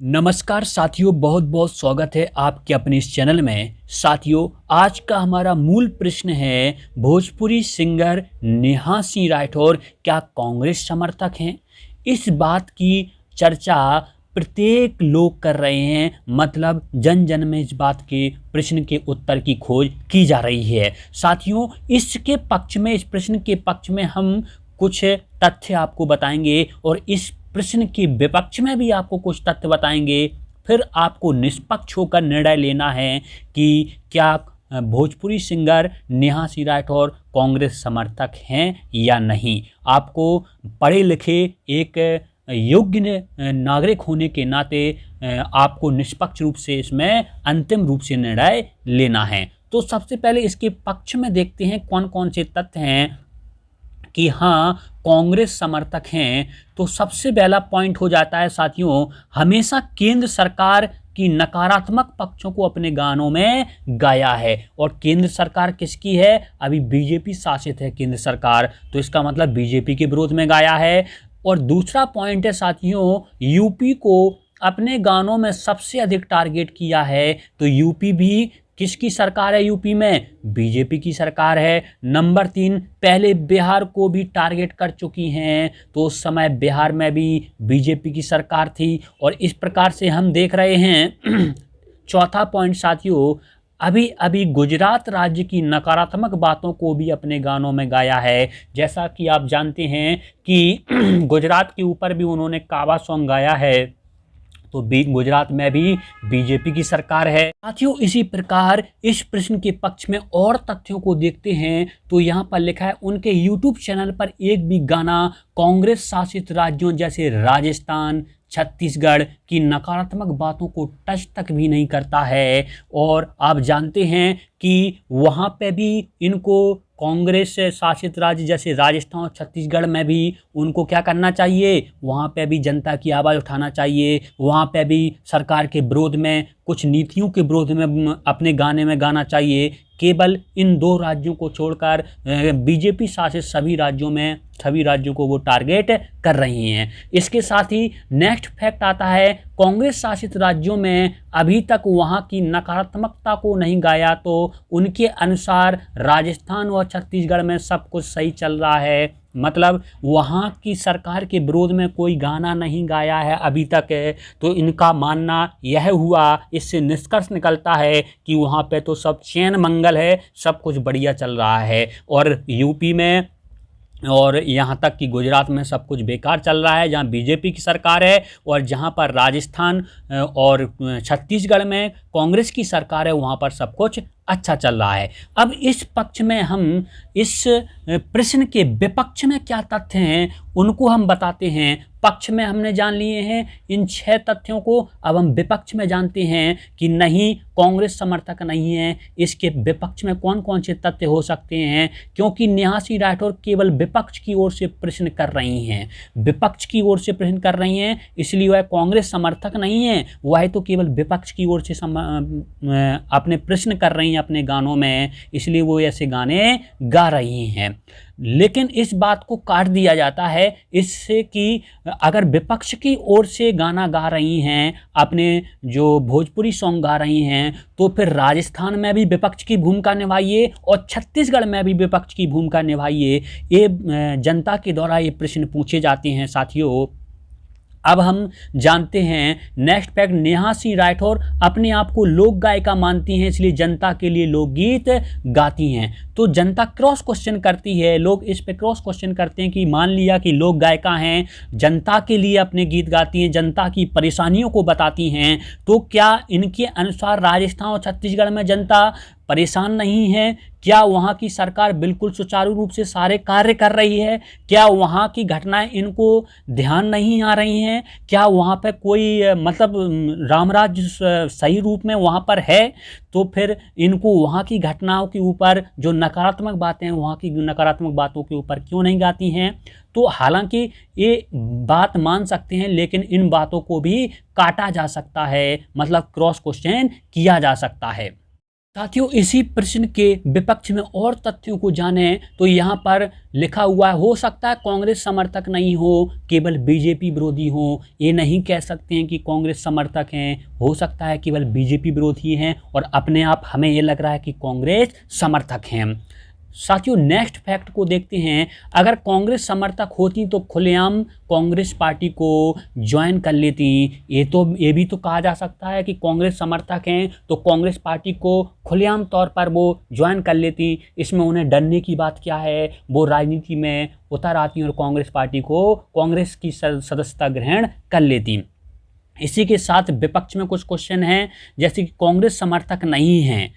नमस्कार साथियों, बहुत बहुत स्वागत है आपके अपने इस चैनल में। साथियों, आज का हमारा मूल प्रश्न है, भोजपुरी सिंगर नेहा सिंह राठौर क्या कांग्रेस समर्थक हैं? इस बात की चर्चा प्रत्येक लोग कर रहे हैं, मतलब जन जन में इस बात के प्रश्न के उत्तर की खोज की जा रही है। साथियों, इसके पक्ष में, इस प्रश्न के पक्ष में हम कुछ तथ्य आपको बताएंगे और इस प्रश्न के विपक्ष में भी आपको कुछ तथ्य बताएंगे। फिर आपको निष्पक्ष होकर निर्णय लेना है कि क्या भोजपुरी सिंगर नेहा सिंह राठौर कांग्रेस समर्थक हैं या नहीं। आपको पढ़े लिखे एक योग्य नागरिक होने के नाते आपको निष्पक्ष रूप से इसमें अंतिम रूप से निर्णय लेना है। तो सबसे पहले इसके पक्ष में देखते हैं कौन कौन से तथ्य हैं कि हाँ कांग्रेस समर्थक हैं। तो सबसे पहला पॉइंट हो जाता है साथियों, हमेशा केंद्र सरकार की नकारात्मक पक्षों को अपने गानों में गाया है। और केंद्र सरकार किसकी है? अभी बीजेपी शासित है केंद्र सरकार, तो इसका मतलब बीजेपी के विरोध में गाया है। और दूसरा पॉइंट है साथियों, यूपी को अपने गानों में सबसे अधिक टारगेट किया है। तो यूपी भी किसकी सरकार है? यूपी में बीजेपी की सरकार है। नंबर 3, पहले बिहार को भी टारगेट कर चुकी हैं, तो उस समय बिहार में भी बीजेपी की सरकार थी। और इस प्रकार से हम देख रहे हैं चौथा पॉइंट साथियों, अभी अभी गुजरात राज्य की नकारात्मक बातों को भी अपने गानों में गाया है। जैसा कि आप जानते हैं कि गुजरात के ऊपर भी उन्होंने कावा सॉन्ग गाया है, तो गुजरात में भी बीजेपी की सरकार है। साथियों, इसी प्रकार इस प्रश्न के पक्ष में और तथ्यों को देखते हैं तो यहाँ पर लिखा है, उनके यूट्यूब चैनल पर एक भी गाना कांग्रेस शासित राज्यों जैसे राजस्थान, छत्तीसगढ़ की नकारात्मक बातों को टच तक भी नहीं करता है। और आप जानते हैं कि वहाँ पे भी इनको कांग्रेस शासित राज्य जैसे राजस्थान और छत्तीसगढ़ में भी उनको क्या करना चाहिए? वहाँ पे भी जनता की आवाज़ उठाना चाहिए। वहाँ पे भी सरकार के विरोध में, कुछ नीतियों के विरोध में अपने गाने में गाना चाहिए। केवल इन 2 राज्यों को छोड़कर बीजेपी शासित सभी राज्यों को वो टारगेट कर रही हैं। इसके साथ ही नेक्स्ट फैक्ट आता है, कांग्रेस शासित राज्यों में अभी तक वहाँ की नकारात्मकता को नहीं गाया, तो उनके अनुसार राजस्थान और छत्तीसगढ़ में सब कुछ सही चल रहा है। मतलब वहाँ की सरकार के विरोध में कोई गाना नहीं गाया है अभी तक। तो इनका मानना यह हुआ, इससे निष्कर्ष निकलता है कि वहाँ पे तो सब चैन मंगल है, सब कुछ बढ़िया चल रहा है। और यूपी में और यहाँ तक कि गुजरात में सब कुछ बेकार चल रहा है, जहाँ बीजेपी की सरकार है। और जहाँ पर राजस्थान और छत्तीसगढ़ में कांग्रेस की सरकार है, वहाँ पर सब कुछ अच्छा चल रहा है। अब इस पक्ष में हम इस प्रश्न के विपक्ष में क्या तथ्य हैं उनको हम बताते हैं। पक्ष में हमने जान लिए हैं इन 6 तथ्यों को, अब हम विपक्ष में जानते हैं कि नहीं कांग्रेस समर्थक नहीं है। इसके विपक्ष में कौन कौन से तथ्य हो सकते हैं, क्योंकि नेहा सिंह राठौर केवल विपक्ष की ओर से प्रश्न कर रही हैं, विपक्ष की ओर से प्रश्न कर रही हैं, इसलिए वह कांग्रेस समर्थक नहीं है। वह तो केवल विपक्ष की ओर से अपने प्रश्न कर रही हैं अपने गानों में, इसलिए वो ऐसे गाने गा रही हैं। लेकिन इस बात को काट दिया जाता है इससे कि अगर विपक्ष की ओर से गाना गा रही हैं, अपने जो भोजपुरी सॉन्ग गा रही हैं, तो फिर राजस्थान में भी विपक्ष की भूमिका निभाइए और छत्तीसगढ़ में भी विपक्ष की भूमिका निभाइए। ये जनता के द्वारा ये प्रश्न पूछे जाते हैं साथियों। अब हम जानते हैं नेक्स्ट फैक्ट, नेहा सिंह राठौर अपने आप को लोक गायिका मानती हैं, इसलिए जनता के लिए लोकगीत गाती हैं। तो जनता क्रॉस क्वेश्चन करती है, लोग इस पे क्रॉस क्वेश्चन करते हैं कि मान लिया कि लोक गायिका हैं, जनता के लिए अपने गीत गाती हैं, जनता की परेशानियों को बताती हैं, तो क्या इनके अनुसार राजस्थान और छत्तीसगढ़ में जनता परेशान नहीं है? क्या वहाँ की सरकार बिल्कुल सुचारू रूप से सारे कार्य कर रही है? क्या वहाँ की घटनाएं इनको ध्यान नहीं आ रही हैं? क्या वहाँ पे कोई मतलब रामराज्य सही रूप में वहाँ पर है? तो फिर इनको वहाँ की घटनाओं के ऊपर जो नकारात्मक बातें हैं, वहाँ की नकारात्मक बातों के ऊपर क्यों नहीं गाती हैं? तो हालांकि ये बात मान सकते हैं, लेकिन इन बातों को भी काटा जा सकता है, मतलब क्रॉस क्वेश्चन किया जा सकता है। साथियों, इसी प्रश्न के विपक्ष में और तथ्यों को जानें तो यहाँ पर लिखा हुआ है, हो सकता है कांग्रेस समर्थक नहीं हो, केवल बीजेपी विरोधी हो। ये नहीं कह सकते हैं कि कांग्रेस समर्थक हैं, हो सकता है केवल बीजेपी विरोधी हैं और अपने आप हमें ये लग रहा है कि कांग्रेस समर्थक हैं। साथियों, नेक्स्ट फैक्ट को देखते हैं। अगर कांग्रेस समर्थक होती तो खुलेआम कांग्रेस पार्टी को ज्वाइन कर लेती। ये भी तो कहा जा सकता है कि कांग्रेस समर्थक हैं तो कांग्रेस पार्टी को खुलेआम तौर पर वो ज्वाइन कर लेती। इसमें उन्हें डरने की बात क्या है, वो राजनीति में उतर आती और कांग्रेस पार्टी को, कांग्रेस की सदस्यता ग्रहण कर लेती। इसी के साथ विपक्ष में कुछ क्वेश्चन हैं, जैसे कि कांग्रेस समर्थक नहीं हैं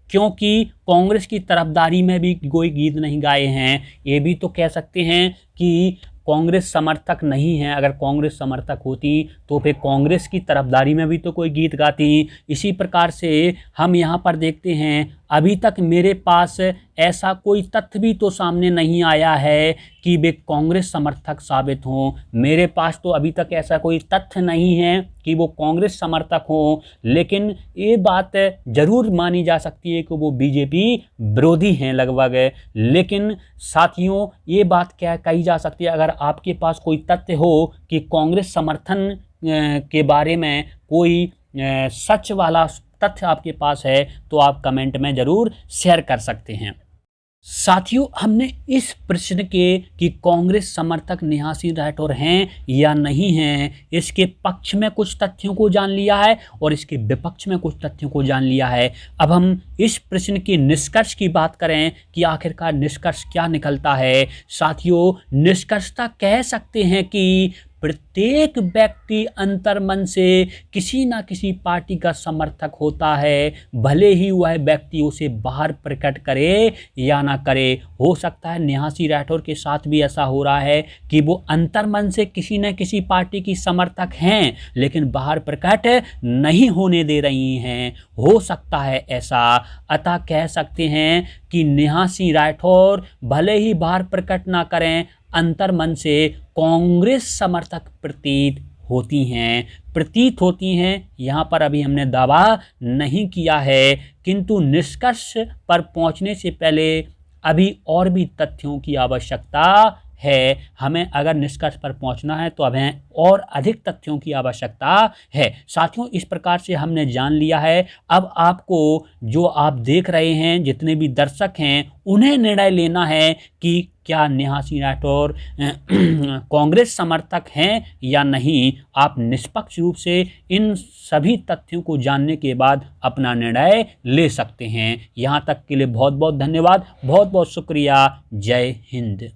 क्योंकि कांग्रेस की तरफदारी में भी कोई गीत नहीं गाए हैं। ये भी तो कह सकते हैं कि कांग्रेस समर्थक नहीं है। अगर कांग्रेस समर्थक होती तो फिर कांग्रेस की तरफदारी में भी तो कोई गीत गाती। इसी प्रकार से हम यहाँ पर देखते हैं, अभी तक मेरे पास ऐसा कोई तथ्य भी तो सामने नहीं आया है कि वे कांग्रेस समर्थक साबित हों। मेरे पास तो अभी तक ऐसा कोई तथ्य नहीं है कि वो कांग्रेस समर्थक हों, लेकिन ये बात जरूर मानी जा सकती है कि वो बीजेपी विरोधी हैं लगभग। लेकिन साथियों, ये बात क्या कही जा सकती है, अगर आपके पास कोई तथ्य हो कि कांग्रेस समर्थन के बारे में कोई सच वाला तथ्य आपके पास है तो आप कमेंट में ज़रूर शेयर कर सकते हैं। साथियों, हमने इस प्रश्न के कि कांग्रेस समर्थक नेहा सिंह राठौर हैं या नहीं हैं, इसके पक्ष में कुछ तथ्यों को जान लिया है और इसके विपक्ष में कुछ तथ्यों को जान लिया है। अब हम इस प्रश्न के निष्कर्ष की बात करें कि आखिरकार निष्कर्ष क्या निकलता है। साथियों, निष्कर्षता कह सकते हैं कि प्रत्येक व्यक्ति अंतर्मन से किसी ना किसी पार्टी का समर्थक होता है, भले ही वह व्यक्ति उसे बाहर प्रकट करे या ना करे। हो सकता है नेहा सिंह राठौर के साथ भी ऐसा हो रहा है कि वो अंतर्मन से किसी न किसी पार्टी की समर्थक हैं, लेकिन बाहर प्रकट नहीं होने दे रही हैं। हो सकता है ऐसा। अतः कह सकते हैं कि नेहा सिंह राठौर भले ही बाहर प्रकट ना करें, अंतर्मन से कांग्रेस समर्थक प्रतीत होती हैं। यहाँ पर अभी हमने दावा नहीं किया है, किंतु निष्कर्ष पर पहुँचने से पहले अभी और भी तथ्यों की आवश्यकता है। हमें अगर निष्कर्ष पर पहुंचना है तो हमें और अधिक तथ्यों की आवश्यकता है। साथियों, इस प्रकार से हमने जान लिया है। अब आपको, जो आप देख रहे हैं, जितने भी दर्शक हैं, उन्हें निर्णय लेना है कि क्या नेहा सिंह राठौर कांग्रेस समर्थक हैं या नहीं। आप निष्पक्ष रूप से इन सभी तथ्यों को जानने के बाद अपना निर्णय ले सकते हैं। यहाँ तक के लिए बहुत बहुत धन्यवाद, बहुत बहुत शुक्रिया। जय हिंद।